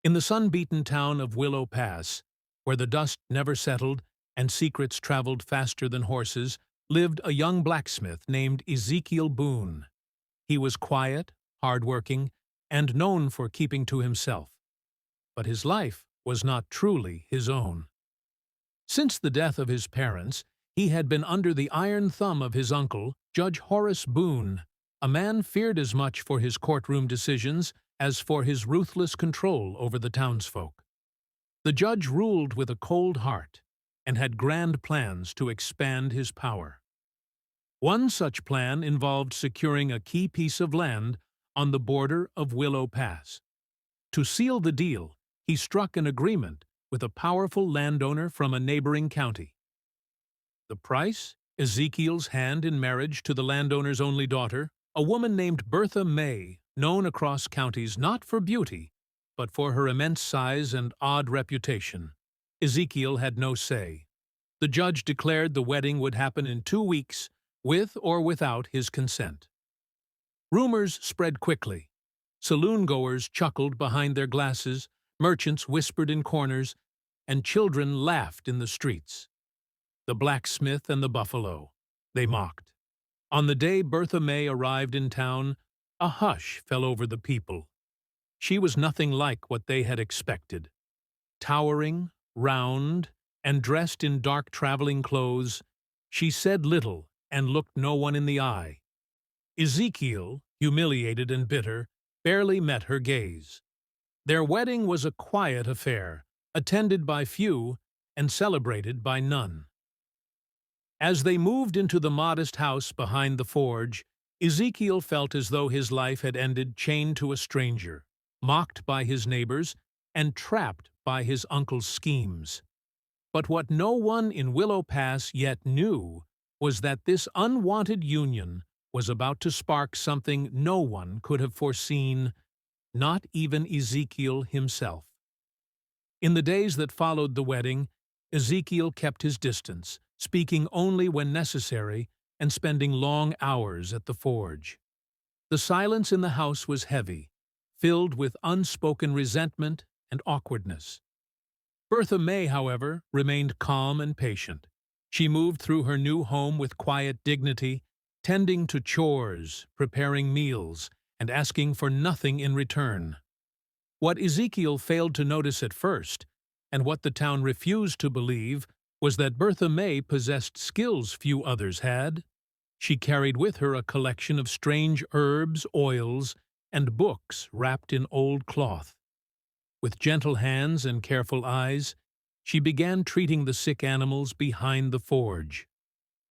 In the sun-beaten town of Willow Pass, where the dust never settled and secrets traveled faster than horses, lived a young blacksmith named Ezekiel Boone. He was quiet, hard-working, and known for keeping to himself. But his life was not truly his own. Since the death of his parents, he had been under the iron thumb of his uncle, Judge Horace Boone, a man feared as much for his courtroom decisions as for his ruthless control over the townsfolk. The judge ruled with a cold heart and had grand plans to expand his power. One such plan involved securing a key piece of land on the border of Willow Pass. To seal the deal, he struck an agreement with a powerful landowner from a neighboring county. The price? Ezekiel's hand in marriage to the landowner's only daughter, a woman named Bertha May, known across counties not for beauty, but for her immense size and odd reputation. Ezekiel had no say. The judge declared the wedding would happen in 2 weeks, with or without his consent. Rumors spread quickly. Saloon-goers chuckled behind their glasses, merchants whispered in corners, and children laughed in the streets. The blacksmith and the buffalo, they mocked. On the day Bertha May arrived in town, a hush fell over the people. She was nothing like what they had expected. Towering, round, and dressed in dark traveling clothes, she said little and looked no one in the eye. Ezekiel, humiliated and bitter, barely met her gaze. Their wedding was a quiet affair, attended by few and celebrated by none. As they moved into the modest house behind the forge, Ezekiel felt as though his life had ended chained to a stranger, mocked by his neighbors, and trapped by his uncle's schemes. But what no one in Willow Pass yet knew was that this unwanted union was about to spark something no one could have foreseen, not even Ezekiel himself. In the days that followed the wedding, Ezekiel kept his distance, speaking only when necessary and spending long hours at the forge. The silence in the house was heavy, filled with unspoken resentment and awkwardness. Bertha May, however, remained calm and patient. She moved through her new home with quiet dignity, tending to chores, preparing meals, and asking for nothing in return. What Ezekiel failed to notice at first, and what the town refused to believe, was that Bertha May possessed skills few others had. She carried with her a collection of strange herbs, oils, and books wrapped in old cloth. With gentle hands and careful eyes, she began treating the sick animals behind the forge.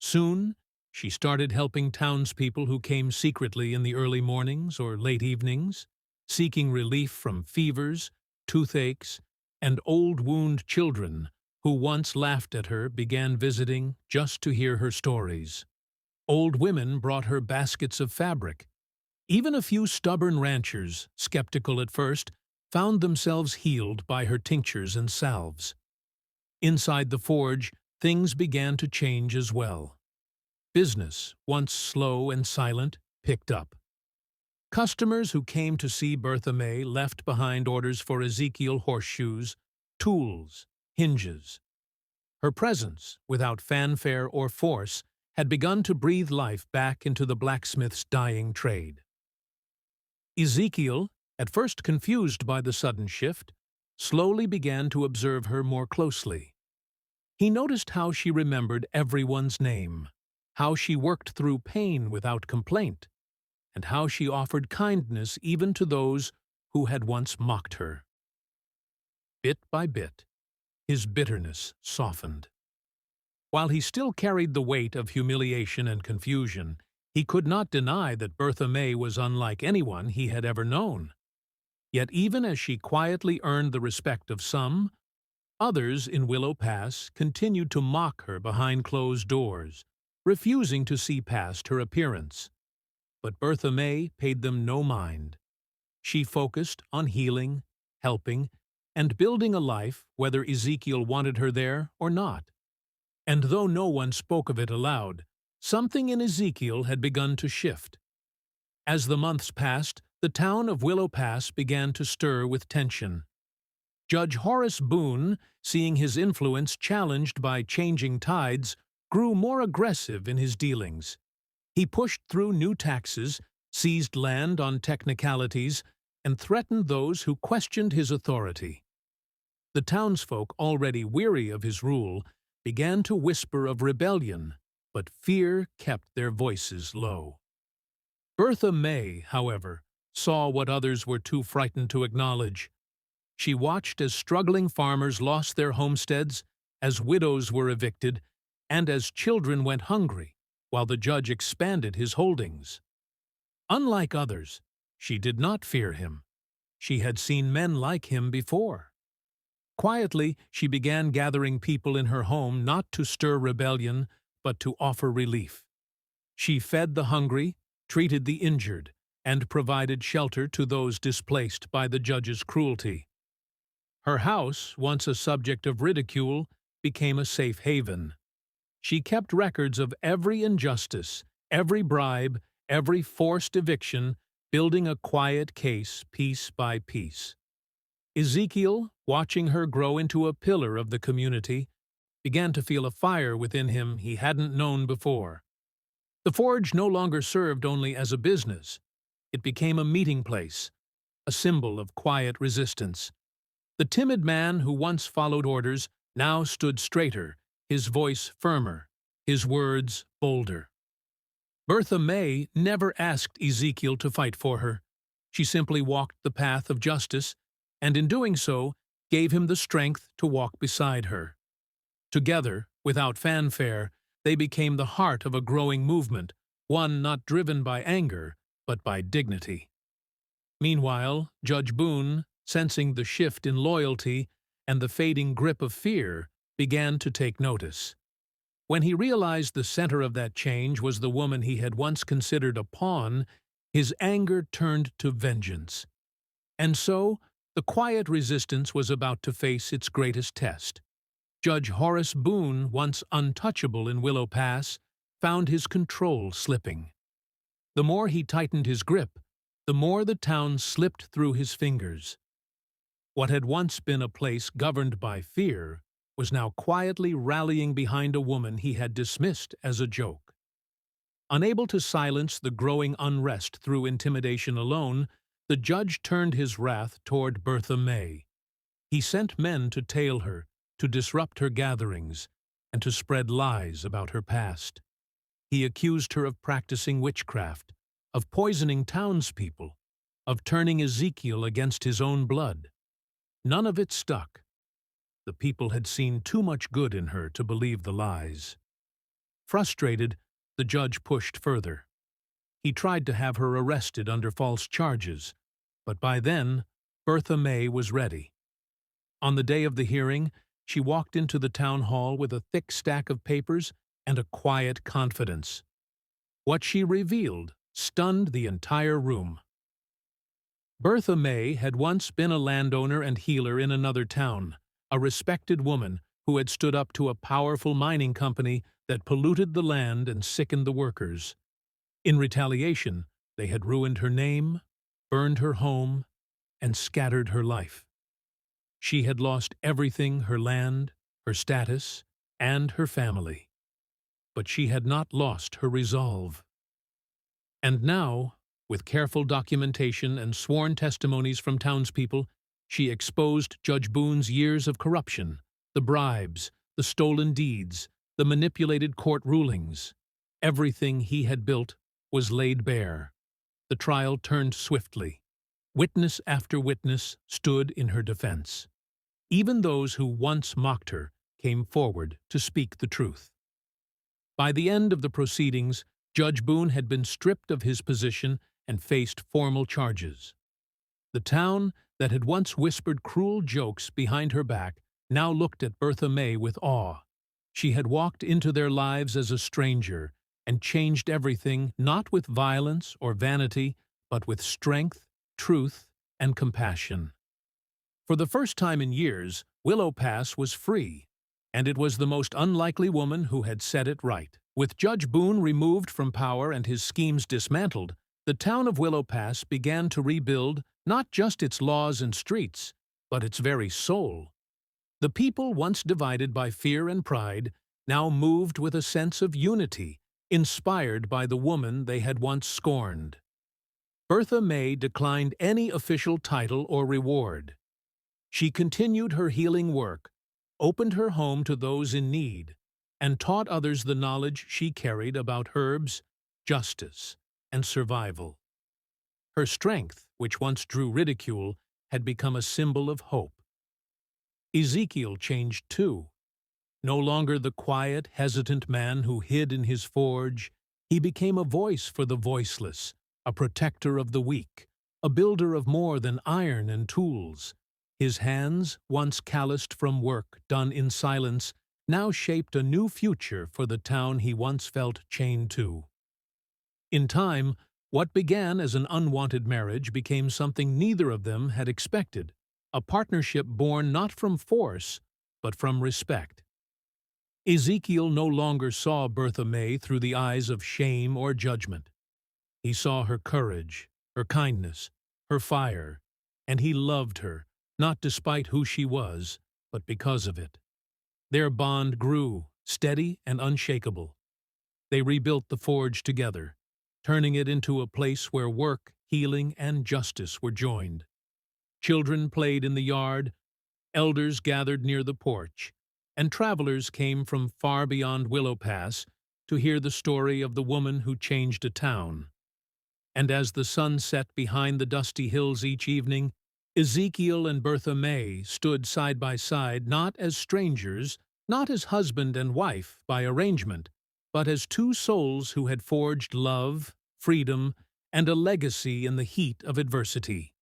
Soon, she started helping townspeople who came secretly in the early mornings or late evenings, seeking relief from fevers, toothaches, and old wound children who once laughed at her began visiting just to hear her stories. Old women brought her baskets of fabric. Even a few stubborn ranchers, skeptical at first, found themselves healed by her tinctures and salves. Inside the forge, things began to change as well. Business, once slow and silent, picked up. Customers who came to see Bertha May left behind orders for Ezekiel horseshoes, tools, hinges. Her presence, without fanfare or force, had begun to breathe life back into the blacksmith's dying trade. Ezekiel, at first confused by the sudden shift, slowly began to observe her more closely. He noticed how she remembered everyone's name, how she worked through pain without complaint, and how she offered kindness even to those who had once mocked her. Bit by bit, his bitterness softened. While he still carried the weight of humiliation and confusion, he could not deny that Bertha May was unlike anyone he had ever known. Yet even as she quietly earned the respect of some, others in Willow Pass continued to mock her behind closed doors, refusing to see past her appearance. But Bertha May paid them no mind. She focused on healing, helping, and building a life whether Ezekiel wanted her there or not. And though no one spoke of it aloud, something in Ezekiel had begun to shift. As the months passed, the town of Willow Pass began to stir with tension. Judge Horace Boone, seeing his influence challenged by changing tides, grew more aggressive in his dealings. He pushed through new taxes, seized land on technicalities, and threatened those who questioned his authority. The townsfolk, already weary of his rule, began to whisper of rebellion, but fear kept their voices low. Bertha May, however, saw what others were too frightened to acknowledge. She watched as struggling farmers lost their homesteads, as widows were evicted, and as children went hungry, while the judge expanded his holdings. Unlike others, she did not fear him. She had seen men like him before. Quietly, she began gathering people in her home not to stir rebellion, but to offer relief. She fed the hungry, treated the injured, and provided shelter to those displaced by the judge's cruelty. Her house, once a subject of ridicule, became a safe haven. She kept records of every injustice, every bribe, every forced eviction, building a quiet case piece by piece. Ezekiel, watching her grow into a pillar of the community, began to feel a fire within him he hadn't known before. The forge no longer served only as a business. It became a meeting place, a symbol of quiet resistance. The timid man who once followed orders now stood straighter, his voice firmer, his words bolder. Bertha May never asked Ezekiel to fight for her. She simply walked the path of justice, and in doing so, gave him the strength to walk beside her. Together, without fanfare, they became the heart of a growing movement, one not driven by anger, but by dignity. Meanwhile, Judge Boone, sensing the shift in loyalty and the fading grip of fear, began to take notice. When he realized the center of that change was the woman he had once considered a pawn, his anger turned to vengeance. And so, the quiet resistance was about to face its greatest test. Judge Horace Boone, once untouchable in Willow Pass, found his control slipping. The more he tightened his grip, the more the town slipped through his fingers. What had once been a place governed by fear was now quietly rallying behind a woman he had dismissed as a joke. Unable to silence the growing unrest through intimidation alone, the judge turned his wrath toward Bertha May. He sent men to tail her, to disrupt her gatherings, and to spread lies about her past. He accused her of practicing witchcraft, of poisoning townspeople, of turning Ezekiel against his own blood. None of it stuck. The people had seen too much good in her to believe the lies. Frustrated, the judge pushed further. He tried to have her arrested under false charges, but by then, Bertha May was ready. On the day of the hearing, she walked into the town hall with a thick stack of papers and a quiet confidence. What she revealed stunned the entire room. Bertha May had once been a landowner and healer in another town, a respected woman who had stood up to a powerful mining company that polluted the land and sickened the workers. In retaliation, they had ruined her name, burned her home, and scattered her life. She had lost everything: her land, her status, and her family. But she had not lost her resolve. And now, with careful documentation and sworn testimonies from townspeople, she exposed Judge Boone's years of corruption, the bribes, the stolen deeds, the manipulated court rulings. Everything he had built was laid bare. The trial turned swiftly. Witness after witness stood in her defense. Even those who once mocked her came forward to speak the truth. By the end of the proceedings, Judge Boone had been stripped of his position and faced formal charges. The town, that had once whispered cruel jokes behind her back, now looked at Bertha May with awe. She had walked into their lives as a stranger and changed everything, not with violence or vanity, but with strength, truth, and compassion. For the first time in years, Willow Pass was free, and it was the most unlikely woman who had set it right. With Judge Boone removed from power and his schemes dismantled, the town of Willow Pass began to rebuild not just its laws and streets, but its very soul. The people, once divided by fear and pride, now moved with a sense of unity, inspired by the woman they had once scorned. Bertha May declined any official title or reward. She continued her healing work, opened her home to those in need, and taught others the knowledge she carried about herbs, justice, and survival. Her strength, which once drew ridicule, had become a symbol of hope. Ezekiel changed too. No longer the quiet, hesitant man who hid in his forge, he became a voice for the voiceless, a protector of the weak, a builder of more than iron and tools. His hands, once calloused from work done in silence, now shaped a new future for the town he once felt chained to. In time, what began as an unwanted marriage became something neither of them had expected, a partnership born not from force, but from respect. Ezekiel no longer saw Bertha May through the eyes of shame or judgment. He saw her courage, her kindness, her fire, and he loved her, not despite who she was, but because of it. Their bond grew, steady and unshakable. They rebuilt the forge together, turning it into a place where work, healing, and justice were joined. Children played in the yard, elders gathered near the porch, and travelers came from far beyond Willow Pass to hear the story of the woman who changed a town. And as the sun set behind the dusty hills each evening, Ezekiel and Bertha May stood side by side not as strangers, not as husband and wife by arrangement, but as two souls who had forged love, freedom, and a legacy in the heat of adversity.